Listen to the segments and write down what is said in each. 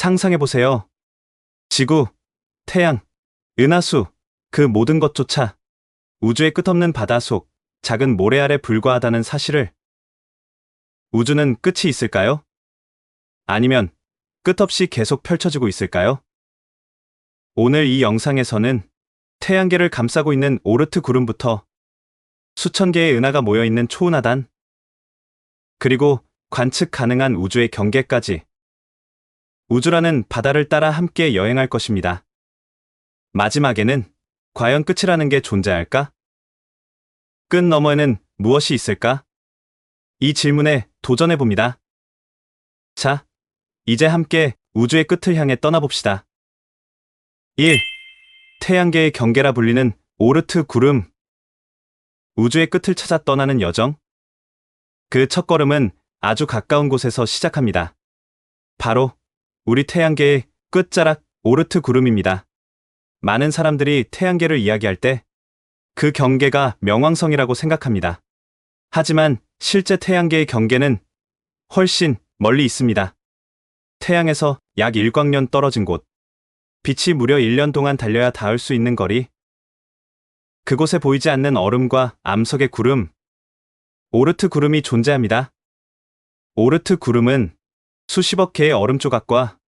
상상해보세요. 지구, 태양, 은하수, 그 모든 것조차 우주의 끝없는 바다 속 작은 모래 아래 불과하다는 사실을. 우주는 끝이 있을까요? 아니면 끝없이 계속 펼쳐지고 있을까요? 오늘 이 영상에서는 태양계를 감싸고 있는 오르트 구름부터 수천 개의 은하가 모여있는 초은하단, 그리고 관측 가능한 우주의 경계까지, 우주라는 바다를 따라 함께 여행할 것입니다. 마지막에는 과연 끝이라는 게 존재할까? 끝 너머에는 무엇이 있을까? 이 질문에 도전해봅니다. 자, 이제 함께 우주의 끝을 향해 떠나봅시다. 1. 태양계의 경계라 불리는 오르트 구름. 우주의 끝을 찾아 떠나는 여정. 그 첫걸음은 아주 가까운 곳에서 시작합니다. 바로 우리 태양계의 끝자락 오르트 구름입니다. 많은 사람들이 태양계를 이야기할 때 그 경계가 명왕성이라고 생각합니다. 하지만 실제 태양계의 경계는 훨씬 멀리 있습니다. 태양에서 약 1광년 떨어진 곳, 빛이 무려 1년 동안 달려야 닿을 수 있는 거리, 그곳에 보이지 않는 얼음과 암석의 구름, 오르트 구름이 존재합니다. 오르트 구름은 수십억 개의 얼음 조각과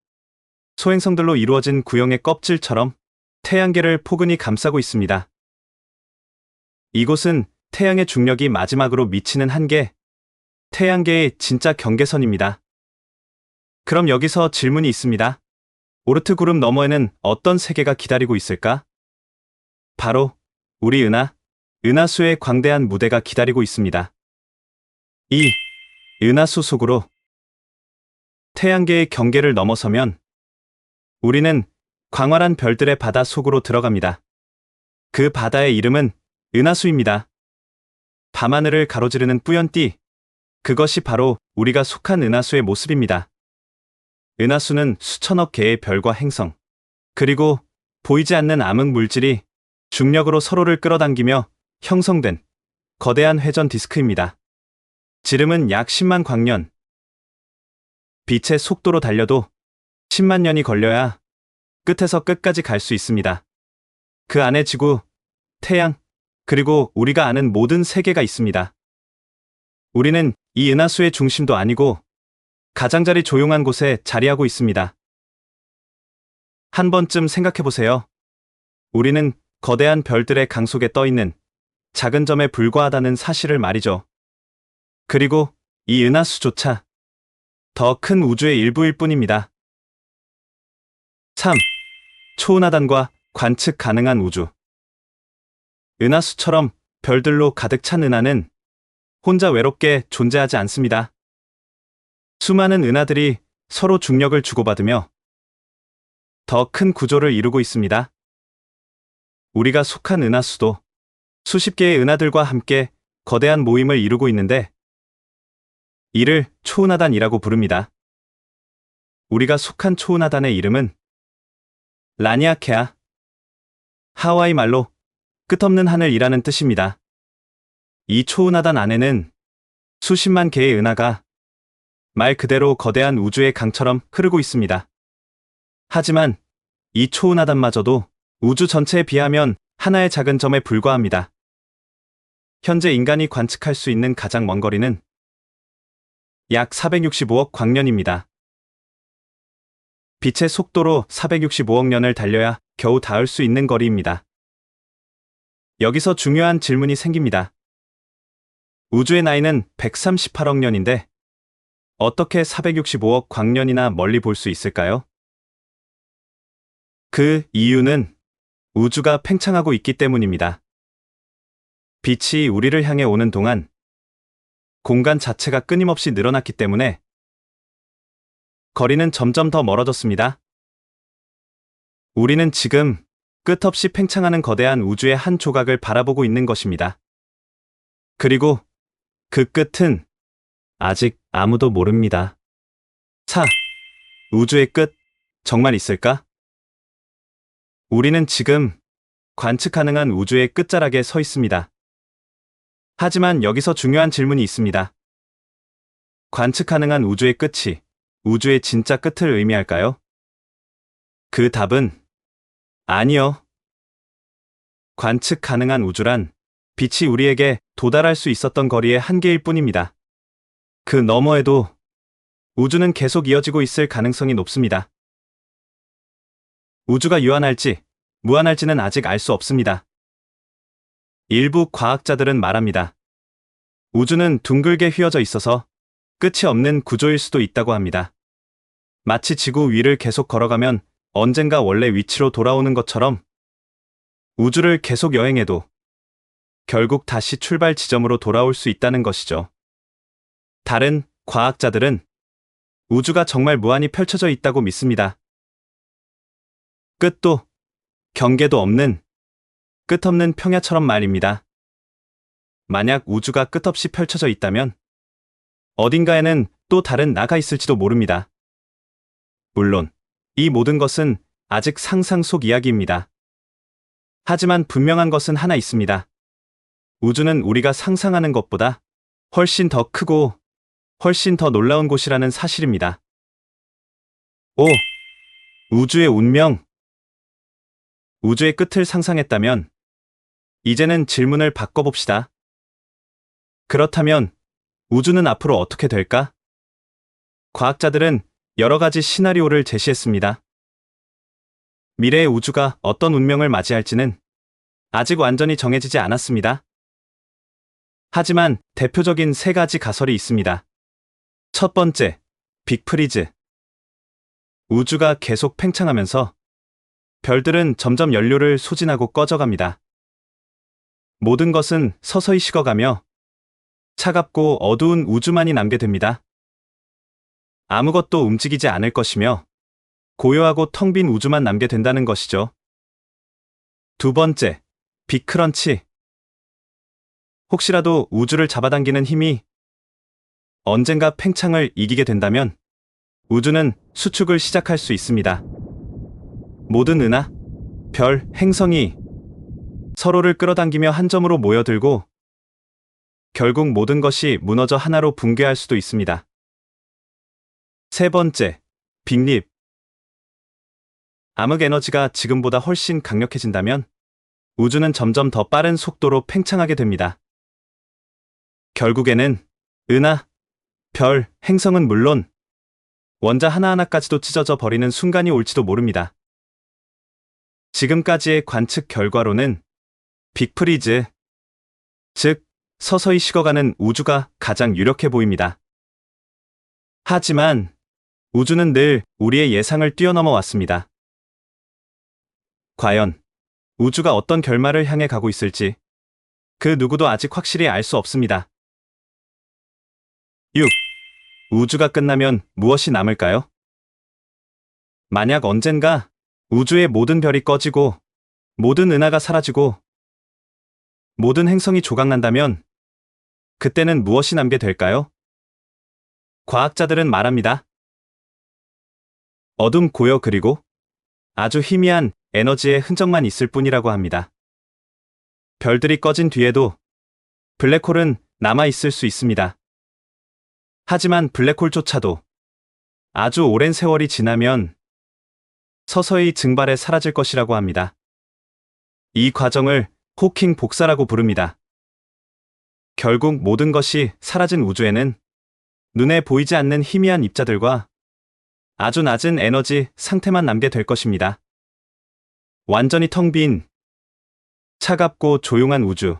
소행성들로 이루어진 구형의 껍질처럼 태양계를 포근히 감싸고 있습니다. 이곳은 태양의 중력이 마지막으로 미치는 한계, 태양계의 진짜 경계선입니다. 그럼 여기서 질문이 있습니다. 오르트 구름 너머에는 어떤 세계가 기다리고 있을까? 바로 우리 은하수의 광대한 무대가 기다리고 있습니다. 이 은하수 속으로, 태양계의 경계를 넘어서면 우리는 광활한 별들의 바다 속으로 들어갑니다. 그 바다의 이름은 은하수입니다. 밤하늘을 가로지르는 뿌연띠, 그것이 바로 우리가 속한 은하수의 모습입니다. 은하수는 수천억 개의 별과 행성, 그리고 보이지 않는 암흑 물질이 중력으로 서로를 끌어당기며 형성된 거대한 회전 디스크입니다. 지름은 약 10만 광년. 빛의 속도로 달려도 10만 년이 걸려야 끝에서 끝까지 갈 수 있습니다. 그 안에 지구, 태양, 그리고 우리가 아는 모든 세계가 있습니다. 우리는 이 은하수의 중심도 아니고 가장자리 조용한 곳에 자리하고 있습니다. 한 번쯤 생각해보세요. 우리는 거대한 별들의 강 속에 떠있는 작은 점에 불과하다는 사실을 말이죠. 그리고 이 은하수조차 더 큰 우주의 일부일 뿐입니다. 3. 초은하단과 관측 가능한 우주. 은하수처럼 별들로 가득 찬 은하는 혼자 외롭게 존재하지 않습니다. 수많은 은하들이 서로 중력을 주고받으며 더 큰 구조를 이루고 있습니다. 우리가 속한 은하수도 수십 개의 은하들과 함께 거대한 모임을 이루고 있는데, 이를 초은하단이라고 부릅니다. 우리가 속한 초은하단의 이름은 라니아케아, 하와이 말로 끝없는 하늘이라는 뜻입니다. 이 초은하단 안에는 수십만 개의 은하가 말 그대로 거대한 우주의 강처럼 흐르고 있습니다. 하지만 이 초은하단마저도 우주 전체에 비하면 하나의 작은 점에 불과합니다. 현재 인간이 관측할 수 있는 가장 먼 거리는 약 465억 광년입니다. 빛의 속도로 465억 년을 달려야 겨우 닿을 수 있는 거리입니다. 여기서 중요한 질문이 생깁니다. 우주의 나이는 138억 년인데 어떻게 465억 광년이나 멀리 볼 수 있을까요? 그 이유는 우주가 팽창하고 있기 때문입니다. 빛이 우리를 향해 오는 동안 공간 자체가 끊임없이 늘어났기 때문에 거리는 점점 더 멀어졌습니다. 우리는 지금 끝없이 팽창하는 거대한 우주의 한 조각을 바라보고 있는 것입니다. 그리고 그 끝은 아직 아무도 모릅니다. 4. 우주의 끝, 정말 있을까? 우리는 지금 관측 가능한 우주의 끝자락에 서 있습니다. 하지만 여기서 중요한 질문이 있습니다. 관측 가능한 우주의 끝이 우주의 진짜 끝을 의미할까요? 그 답은 아니요. 관측 가능한 우주란 빛이 우리에게 도달할 수 있었던 거리의 한계일 뿐입니다. 그 너머에도 우주는 계속 이어지고 있을 가능성이 높습니다. 우주가 유한할지 무한할지는 아직 알 수 없습니다. 일부 과학자들은 말합니다. 우주는 둥글게 휘어져 있어서 끝이 없는 구조일 수도 있다고 합니다. 마치 지구 위를 계속 걸어가면 언젠가 원래 위치로 돌아오는 것처럼 우주를 계속 여행해도 결국 다시 출발 지점으로 돌아올 수 있다는 것이죠. 다른 과학자들은 우주가 정말 무한히 펼쳐져 있다고 믿습니다. 끝도 경계도 없는 끝없는 평야처럼 말입니다. 만약 우주가 끝없이 펼쳐져 있다면 어딘가에는 또 다른 나가 있을지도 모릅니다. 물론 이 모든 것은 아직 상상 속 이야기입니다. 하지만 분명한 것은 하나 있습니다. 우주는 우리가 상상하는 것보다 훨씬 더 크고 훨씬 더 놀라운 곳이라는 사실입니다. 5. 우주의 운명. 우주의 끝을 상상했다면 이제는 질문을 바꿔봅시다. 그렇다면 우주는 앞으로 어떻게 될까? 과학자들은 여러 가지 시나리오를 제시했습니다. 미래의 우주가 어떤 운명을 맞이할지는 아직 완전히 정해지지 않았습니다. 하지만 대표적인 세 가지 가설이 있습니다. 첫 번째, 빅프리즈. 우주가 계속 팽창하면서 별들은 점점 연료를 소진하고 꺼져갑니다. 모든 것은 서서히 식어가며 차갑고 어두운 우주만이 남게 됩니다. 아무것도 움직이지 않을 것이며 고요하고 텅 빈 우주만 남게 된다는 것이죠. 두 번째, 빅크런치. 혹시라도 우주를 잡아당기는 힘이 언젠가 팽창을 이기게 된다면 우주는 수축을 시작할 수 있습니다. 모든 은하, 별, 행성이 서로를 끌어당기며 한 점으로 모여들고 결국 모든 것이 무너져 하나로 붕괴할 수도 있습니다. 세 번째, 빅립. 암흑 에너지가 지금보다 훨씬 강력해진다면 우주는 점점 더 빠른 속도로 팽창하게 됩니다. 결국에는 은하, 별, 행성은 물론 원자 하나하나까지도 찢어져 버리는 순간이 올지도 모릅니다. 지금까지의 관측 결과로는 빅프리즈, 즉 서서히 식어가는 우주가 가장 유력해 보입니다. 하지만 우주는 늘 우리의 예상을 뛰어넘어 왔습니다. 과연 우주가 어떤 결말을 향해 가고 있을지 그 누구도 아직 확실히 알 수 없습니다. 6. 우주가 끝나면 무엇이 남을까요? 만약 언젠가 우주의 모든 별이 꺼지고 모든 은하가 사라지고 모든 행성이 조각난다면 그때는 무엇이 남게 될까요? 과학자들은 말합니다. 어둠 고요 그리고 아주 희미한 에너지의 흔적만 있을 뿐이라고 합니다. 별들이 꺼진 뒤에도 블랙홀은 남아있을 수 있습니다. 하지만 블랙홀조차도 아주 오랜 세월이 지나면 서서히 증발해 사라질 것이라고 합니다. 이 과정을 호킹 복사라고 부릅니다. 결국 모든 것이 사라진 우주에는 눈에 보이지 않는 희미한 입자들과 아주 낮은 에너지 상태만 남게 될 것입니다. 완전히 텅 빈, 차갑고 조용한 우주.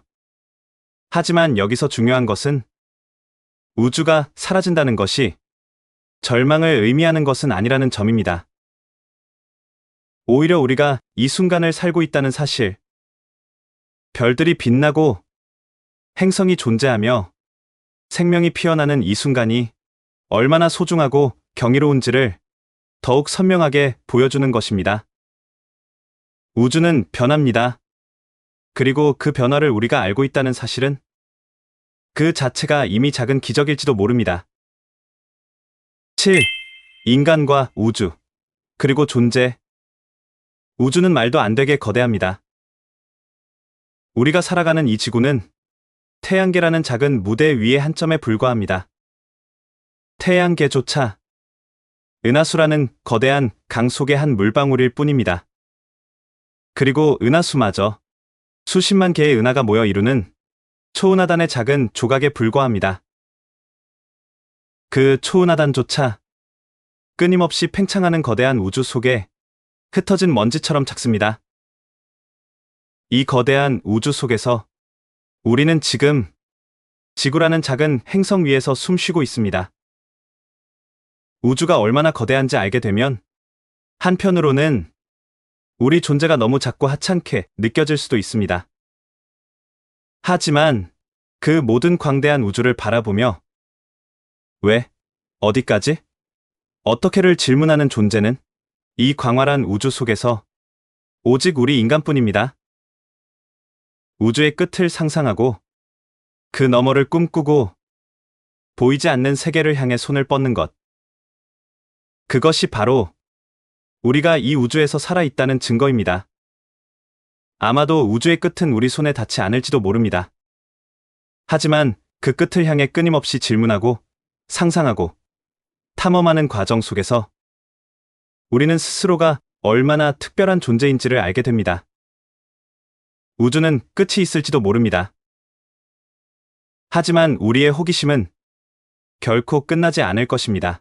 하지만 여기서 중요한 것은 우주가 사라진다는 것이 절망을 의미하는 것은 아니라는 점입니다. 오히려 우리가 이 순간을 살고 있다는 사실, 별들이 빛나고 행성이 존재하며 생명이 피어나는 이 순간이 얼마나 소중하고 경이로운지를 더욱 선명하게 보여주는 것입니다. 우주는 변합니다. 그리고 그 변화를 우리가 알고 있다는 사실은 그 자체가 이미 작은 기적일지도 모릅니다. 7. 인간과 우주, 그리고 존재. 우주는 말도 안 되게 거대합니다. 우리가 살아가는 이 지구는 태양계라는 작은 무대 위의 한 점에 불과합니다. 태양계조차 은하수라는 거대한 강 속의 한 물방울일 뿐입니다. 그리고 은하수마저 수십만 개의 은하가 모여 이루는 초은하단의 작은 조각에 불과합니다. 그 초은하단조차 끊임없이 팽창하는 거대한 우주 속에 흩어진 먼지처럼 작습니다. 이 거대한 우주 속에서 우리는 지금 지구라는 작은 행성 위에서 숨쉬고 있습니다. 우주가 얼마나 거대한지 알게 되면 한편으로는 우리 존재가 너무 작고 하찮게 느껴질 수도 있습니다. 하지만 그 모든 광대한 우주를 바라보며 왜, 어디까지, 어떻게를 질문하는 존재는 이 광활한 우주 속에서 오직 우리 인간뿐입니다. 우주의 끝을 상상하고 그 너머를 꿈꾸고 보이지 않는 세계를 향해 손을 뻗는 것. 그것이 바로 우리가 이 우주에서 살아있다는 증거입니다. 아마도 우주의 끝은 우리 손에 닿지 않을지도 모릅니다. 하지만 그 끝을 향해 끊임없이 질문하고 상상하고 탐험하는 과정 속에서 우리는 스스로가 얼마나 특별한 존재인지를 알게 됩니다. 우주는 끝이 있을지도 모릅니다. 하지만 우리의 호기심은 결코 끝나지 않을 것입니다.